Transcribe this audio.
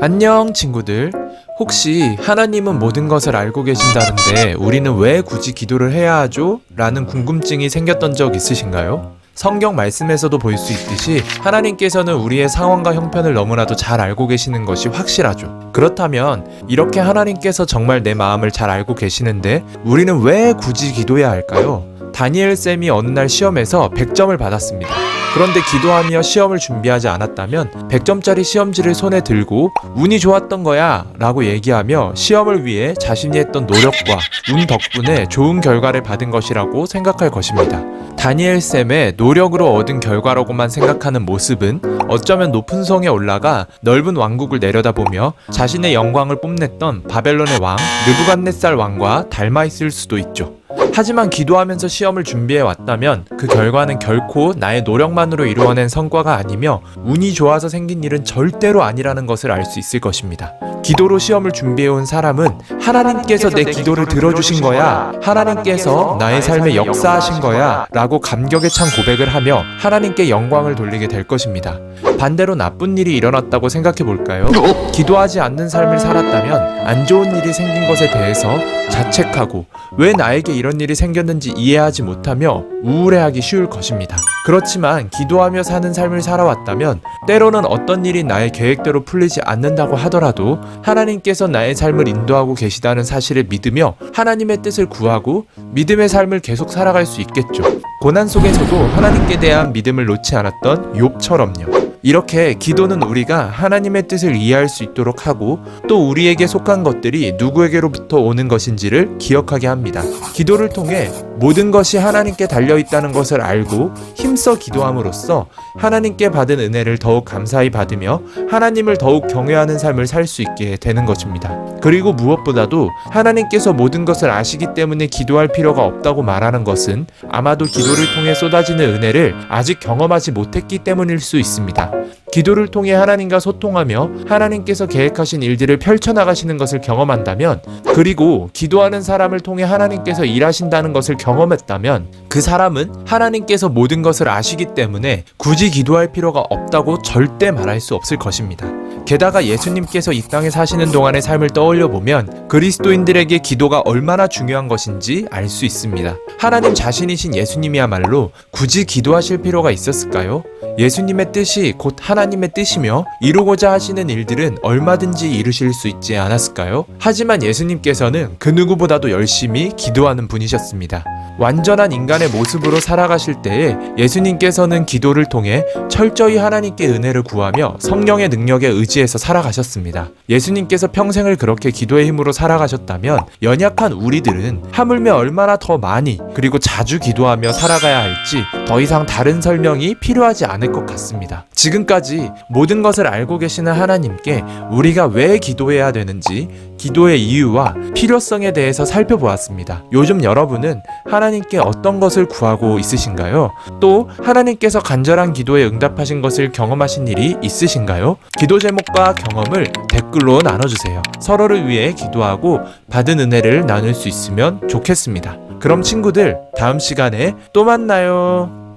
안녕 친구들. 혹시 하나님은 모든 것을 알고 계신다는데 우리는 왜 굳이 기도를 해야 하죠? 라는 궁금증이 생겼던 적 있으신가요? 성경 말씀에서도 볼 수 있듯이 하나님께서는 우리의 상황과 형편을 너무나도 잘 알고 계시는 것이 확실하죠. 그렇다면 이렇게 하나님께서 정말 내 마음을 잘 알고 계시는데 우리는 왜 굳이 기도해야 할까요? 다니엘 쌤이 어느 날 시험에서 100점을 받았습니다. 그런데 기도하며 시험을 준비하지 않았다면 100점짜리 시험지를 손에 들고 운이 좋았던 거야 라고 얘기하며 시험을 위해 자신이 했던 노력과 운 덕분에 좋은 결과를 받은 것이라고 생각할 것입니다. 다니엘 쌤의 노력으로 얻은 결과라고만 생각하는 모습은 어쩌면 높은 성에 올라가 넓은 왕국을 내려다보며 자신의 영광을 뽐냈던 바벨론의 왕 느부갓네살 왕과 닮아 있을 수도 있죠. 하지만 기도하면서 시험을 준비해 왔다면 그 결과는 결코 나의 노력만으로 이루어낸 성과가 아니며 운이 좋아서 생긴 일은 절대로 아니라는 것을 알 수 있을 것입니다. 기도로 시험을 준비해온 사람은 하나님께서 내 기도를 들어주신 거야, 하나님께서 나의 삶에 역사하신 거야 라고 감격에 찬 고백을 하며 하나님께 영광을 돌리게 될 것입니다. 반대로 나쁜 일이 일어났다고 생각해 볼까요? 기도하지 않는 삶을 살았다면 안 좋은 일이 생긴 것에 대해서 자책하고 왜 나에게 이런 일이 생겼는지 이해하지 못하며 우울해하기 쉬울 것입니다. 그렇지만 기도하며 사는 삶을 살아왔다면 때로는 어떤 일이 나의 계획대로 풀리지 않는다고 하더라도 하나님께서 나의 삶을 인도하고 계시다는 사실을 믿으며 하나님의 뜻을 구하고 믿음의 삶을 계속 살아갈 수 있겠죠. 고난 속에서도 하나님께 대한 믿음을 놓지 않았던 욥처럼요. 이렇게 기도는 우리가 하나님의 뜻을 이해할 수 있도록 하고 또 우리에게 속한 것들이 누구에게로부터 오는 것인지를 기억하게 합니다. 기도를 통해 모든 것이 하나님께 달려있다는 것을 알고 힘써 기도함으로써 하나님께 받은 은혜를 더욱 감사히 받으며 하나님을 더욱 경외하는 삶을 살 수 있게 되는 것입니다. 그리고 무엇보다도 하나님께서 모든 것을 아시기 때문에 기도할 필요가 없다고 말하는 것은 아마도 기도를 통해 쏟아지는 은혜를 아직 경험하지 못했기 때문일 수 있습니다. 기도를 통해 하나님과 소통하며 하나님께서 계획하신 일들을 펼쳐나가시는 것을 경험한다면, 그리고 기도하는 사람을 통해 하나님께서 일하신다는 것을 경험했다면 그 사람은 하나님께서 모든 것을 아시기 때문에 굳이 기도할 필요가 없다고 절대 말할 수 없을 것입니다. 게다가 예수님께서 이 땅에 사시는 동안의 삶을 떠올려 보면 그리스도인들에게 기도가 얼마나 중요한 것인지 알 수 있습니다. 하나님 자신이신 예수님이야말로 굳이 기도하실 필요가 있었을까요? 예수님의 뜻이 곧 하나님의 뜻이며 이루고자 하시는 일들은 얼마든지 이루실 수 있지 않았을까요? 하지만 예수님께서는 그 누구보다도 열심히 기도하는 분이셨습니다. 완전한 인간의 모습으로 살아가실 때에 예수님께서는 기도를 통해 철저히 하나님께 은혜를 구하며 성령의 능력에 의지해서 살아가셨습니다. 예수님께서 평생을 그렇게 기도의 힘으로 살아가셨다면 연약한 우리들은 하물며 얼마나 더 많이 그리고 자주 기도하며 살아가야 할지 더 이상 다른 설명이 필요하지 않을 것 같습니다. 지금까지 모든 것을 알고 계시는 하나님께 우리가 왜 기도해야 되는지, 기도의 이유와 필요성에 대해서 살펴보았습니다. 요즘 여러분은 하나님께 어떤 것을 구하고 있으신가요? 또 하나님께서 간절한 기도에 응답하신 것을 경험하신 일이 있으신가요? 기도 제목과 경험을 댓글로 나눠주세요. 서로를 위해 기도하고 받은 은혜를 나눌 수 있으면 좋겠습니다. 그럼 친구들, 다음 시간에 또 만나요.